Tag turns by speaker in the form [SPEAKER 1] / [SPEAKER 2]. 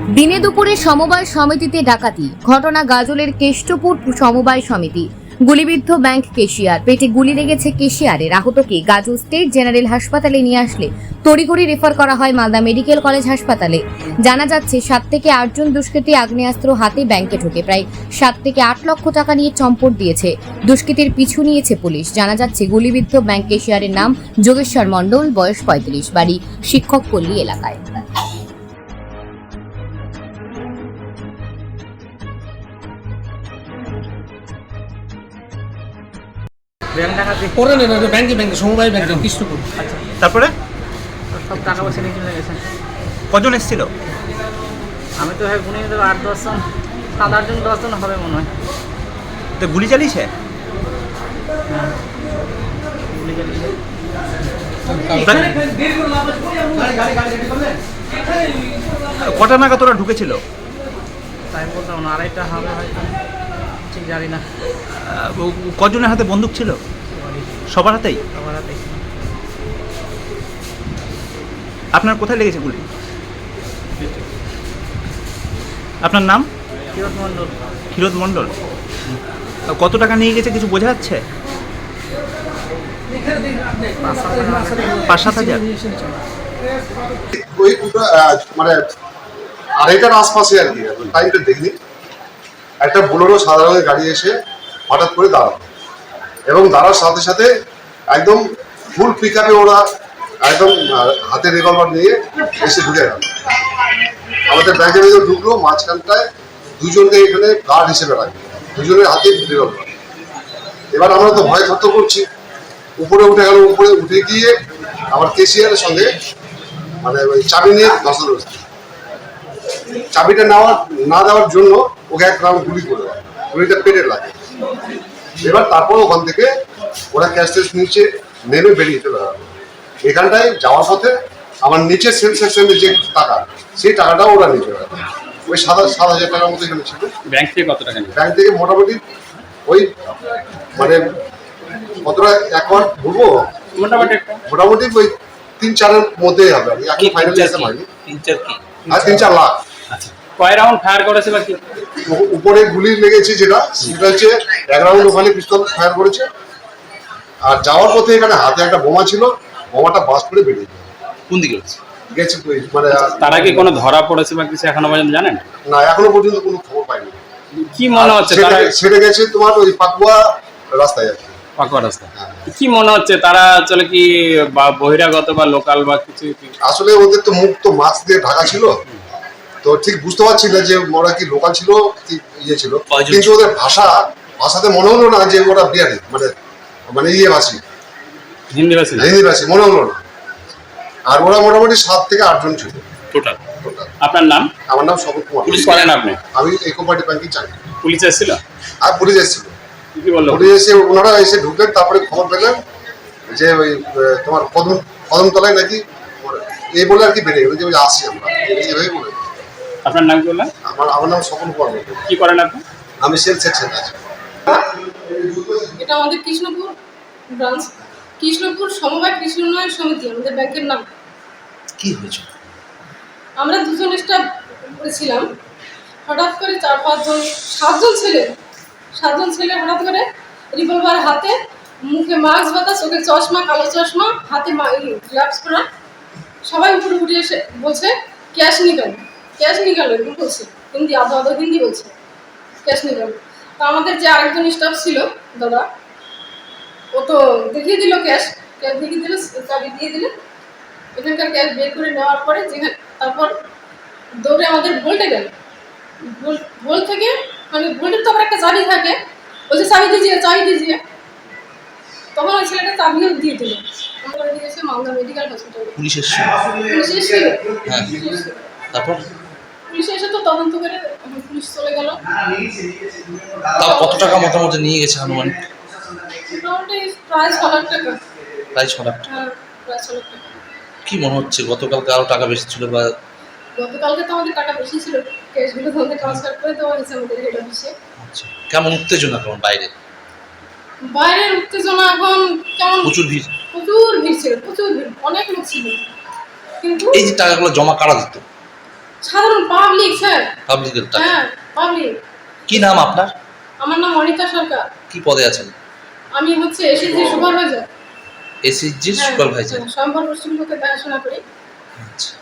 [SPEAKER 1] দিনে দুপুরে সমবায় সমিতিতে ডাকাতি, ঘটনা গাজলের কেষ্টপুর সমবায় সমিতি। গুলিবিদ্ধ ব্যাংক কেশিয়ার, পেটে গুলি লেগেছে কেশিয়ারের। আহতকে গাজল স্টেট জেনারেল হাসপাতালে নিয়ে আসলে তড়িঘড়ি রেফার করা হয় মালদা মেডিকেল কলেজ হাসপাতালে। জানা যাচ্ছে 7 থেকে 8 জন দুষ্কৃতী আগ্নেয়াস্ত্র হাতে ব্যাংকে ঢোকে প্রায় 7 থেকে 8 লক্ষ টাকা নিয়ে চম্পট দিয়েছে। দুষ্কৃতীর পিছু নিয়েছে পুলিশ। জানা যাচ্ছে গুলিবিদ্ধ ব্যাংক কেশিয়ারের নাম যোগেশ্বর মণ্ডল, বয়স 35, বাড়ি শিক্ষকপল্লী এলাকায়।
[SPEAKER 2] ব্যাংক ডাকাতি
[SPEAKER 3] করে নেন ব্যাংকে সমবায় ব্যাংকে কৃষ্ণপুর।
[SPEAKER 4] তারপরে
[SPEAKER 2] সব টাকা পয়সা নিয়ে চলে গেছে।
[SPEAKER 4] কজন এসেছিল?
[SPEAKER 2] আমি তো ভাই গুনে দেবো 8-10 জন, 7-8 জন 10 জন হবে মনে হয়।
[SPEAKER 4] তো গুলি চালিয়েছে?
[SPEAKER 2] গুলি চালিয়েছে।
[SPEAKER 4] কটা নাগাদ তোরা ঢুকেছিল?
[SPEAKER 2] তাই বলতাম না, 2:30টা হবে হয়তো, ঠিক জানি না।
[SPEAKER 4] কজনের হাতে বন্দুক ছিল? সবার হাতেই?
[SPEAKER 2] সবার হাতে।
[SPEAKER 4] আপনার কোথায় লেগেছে গুলি? আপনার নাম?
[SPEAKER 2] কিরণ মণ্ডল।
[SPEAKER 4] ক্ষীরোদ মণ্ডল। কত টাকা নিয়ে গেছে কিছু বোঝা যাচ্ছে? 5-7 হাজার।
[SPEAKER 5] ওই দুটো মানে আড়াইটার আশপাশে আর কি, টাইমটা দেখিনি। একটা বোলেরো সাদা রঙের গাড়ি এসে হঠাৎ করে দাঁড়ালো এবং দাঁড়ার সাথে সাথে একদম ফুল পিক আপে ওরা একদম হাতে রিভলভার নিয়ে এসে ঢুকে গেল। আমাদের ব্যাংকের ভিতরে ঢুকলো, মাঝখানটায় দুজনকে এখানে গার্ড হিসেবে রাখবে, দুজনের হাতে রিভলভার। এবার আমরা তো ভয় থরথর করছি। উপরে উঠে গেল, উপরে উঠে গিয়ে আমার কেশিয়ারের সঙ্গে মানে ওই চাবি নিয়ে ধসানো হচ্ছে। চাবিটা না দেওয়ার জন্য ওকে এক রাউন্ড গুলি করে দেয়, গুলিটা পেটে লাগে। এবার তারপর ওখান থেকে ওরা ক্যাশ ট্যাশ নিচে নেমে বেরিয়ে চলে গেল। এখানটায় যাওয়ার পথে আমার নিচের সেল সেকশনের যে টাকা, সেই টাকাটাও ওরা নিয়ে চলে গেল। ওই 7,000 টাকার মতো এখানে ছিল।
[SPEAKER 6] ব্যাংক থেকে কত টাকা নিয়ে?
[SPEAKER 5] ব্যাংক থেকে মোটামুটি ওই মানে কতটা অ্যাকাউন্ট বলবো, মোটামুটি ওই 3-4-এর মধ্যেই হবে। আমি এখন ফাইনালি হিসাব হয়নি।
[SPEAKER 6] 3-4 কি?
[SPEAKER 5] আর 3-4 লাখ।
[SPEAKER 6] আচ্ছা, কয় রাউন্ড ফায়ার করেছে বা কি?
[SPEAKER 5] উপরে গুলি লেগেছে যেটা, সেটা হচ্ছে 1 রাউন্ড ওখানে পিস্তল ফায়ার করেছে। আর যাওয়ার পথে এখানে হাতে একটা বোমা ছিল, বোমাটা বাস্ট করে বেরিয়ে
[SPEAKER 6] কোন দিকে হচ্ছে?
[SPEAKER 5] গেছে। মানে
[SPEAKER 6] তারা কি কোনো ধরা পড়েছে বা কিছু এখনো পর্যন্ত জানেন?
[SPEAKER 5] না, এখনো পর্যন্ত কোনো খবর পাইনি।
[SPEAKER 6] কি মনে হচ্ছে তারা
[SPEAKER 5] সেটা গেছে তোমার ওই পাকুয়া রাস্তায় আছে,
[SPEAKER 6] পাকুয়া রাস্তা। কি মনে হচ্ছে তারা চলে কি বা বহিরাগত বা লোকাল বা কিছু?
[SPEAKER 5] আসলে ওদের তো মুখ তো মাস্ক দিয়ে ঢাকা ছিল, তো ঠিক বুঝতে পারছি না যে ওরা কি লোকাল ছিল কি ইয়ে ছিল। কিন্তু ওদের ভাষাতে মনে হলো না যে ওরা বিহারি, মানে ইয়ে ভাষী,
[SPEAKER 6] হিন্দি ভাষী
[SPEAKER 5] মনে হলো না। আর ওরা মোটামুটি 7 থেকে 8 জন ছিল
[SPEAKER 6] টোটাল। আপনার নাম?
[SPEAKER 5] আমার নাম স্বপন কুমার।
[SPEAKER 6] পুলিশ করেন আপনি?
[SPEAKER 5] আমি ইকোপার্টি ব্যাংকে চাকরি।
[SPEAKER 6] পুলিশ এসেছিল?
[SPEAKER 5] আর পুলিশ এসেছিল।
[SPEAKER 6] কি বললো?
[SPEAKER 5] পুলিশ এসে ওনারা এসে ঢুকলেন, তারপরে খবর পেলেন যে ওই তোমার কদমতলায় নাকি এই বলে আর কি বেরিয়ে গেল যে ওই আসছি আমরা, এইভাবে বলে।
[SPEAKER 6] আপনার নাম কি বললেন?
[SPEAKER 5] আমার নাম স্বপন কুমার।
[SPEAKER 6] কি করেন আপনি?
[SPEAKER 5] আমি সেল সেকশন আছি।
[SPEAKER 7] এটা আমাদের কৃষ্ণপুর ব্রাঞ্চ, কৃষ্ণপুর সমবায় কৃষি উন্নয়ন সমিতি আমাদের ব্যাংকের নাম।
[SPEAKER 4] কি হয়েছে?
[SPEAKER 7] আমরা 2 জন স্টাফ করেছিলাম। হঠাৎ করে 4-5 জন 7 জন ছেলে হঠাৎ করে রিভলভার হাতে, মুখে মাস্ক বাঁধা, চোখে চশমা, কালো চশমা, হাতে গ্লাভস পরা, সবাই উপরে উঠে এসে বলছে ক্যাশ নিকাল, এরকম বলছে। হিন্দি আধা হিন্দি বলছে, ক্যাশ নিকাল। তো আমাদের যে আরেকজন স্টাফ ছিল দাদা, ও তো দেখিয়ে দিল ক্যাশ দেখিয়ে দিল, চাবি দিয়ে দিল। এখানকার ক্যাশ বের করে নেওয়ার পরে তারপর দৌড়ে আমাদের ভোল্টে গেল। ভোল্ট থেকে মানে ভোল্টের তো আবার একটা চাবি থাকে, বলছে চাবি দিজিয়ে। তখন ওই ছেলেটা চাবিও দিয়ে দিল। আমরা দিয়েছে মালদা মেডিকেল হসপিটালে।
[SPEAKER 4] পুলিশ এসেছিল?
[SPEAKER 7] পুলিশ এসেছিল।
[SPEAKER 4] তারপর
[SPEAKER 7] পুলিশ এসে তো তদন্ত করে পুলিশ চলে গেল।
[SPEAKER 4] তাও কত টাকা মোটামুটি নিয়ে গেছে আনুমানিক?
[SPEAKER 7] মোটামুটি প্রায় 6 লাখ টাকা।
[SPEAKER 4] প্রায় 6 লাখ টাকা।
[SPEAKER 7] হ্যাঁ, প্রায় 6 লাখ টাকা।
[SPEAKER 4] কি মনে হচ্ছে গতকালকে আরো টাকা বেশি ছিল বা?
[SPEAKER 7] গতকালকে তো আমাদের টাকা বেশি ছিল, ক্যাশগুলো তো আমাদের ট্রান্সফার করে দেওয়া হয়েছে আমাদের হেড অফিসে।
[SPEAKER 4] আচ্ছা, কেমন উত্তেজনা কেমন বাইরে?
[SPEAKER 7] বাইরের উত্তেজনা এখন কেমন,
[SPEAKER 4] প্রচুর ভিড়
[SPEAKER 7] ছিল, প্রচুর ভিড়, অনেক লোক ছিল। কিন্তু
[SPEAKER 4] এই যে টাকাগুলো জমা কারা দিত?
[SPEAKER 7] সাধারণ পাবলিক স্যার।
[SPEAKER 8] পাবলিকের টাকা।
[SPEAKER 7] হ্যাঁ পাবলিক।
[SPEAKER 8] কি নাম আপনার?
[SPEAKER 7] আমার নাম অনিতা সরকার।
[SPEAKER 8] কি পদে আছেন?
[SPEAKER 7] আমি হচ্ছে এসএসজি সুপারভাইজার।
[SPEAKER 8] এসএসজির সুপারভাইজার।
[SPEAKER 7] সম্পর্ক পশ্চিমবঙ্গে দেখাশোনা করি।
[SPEAKER 8] আচ্ছা।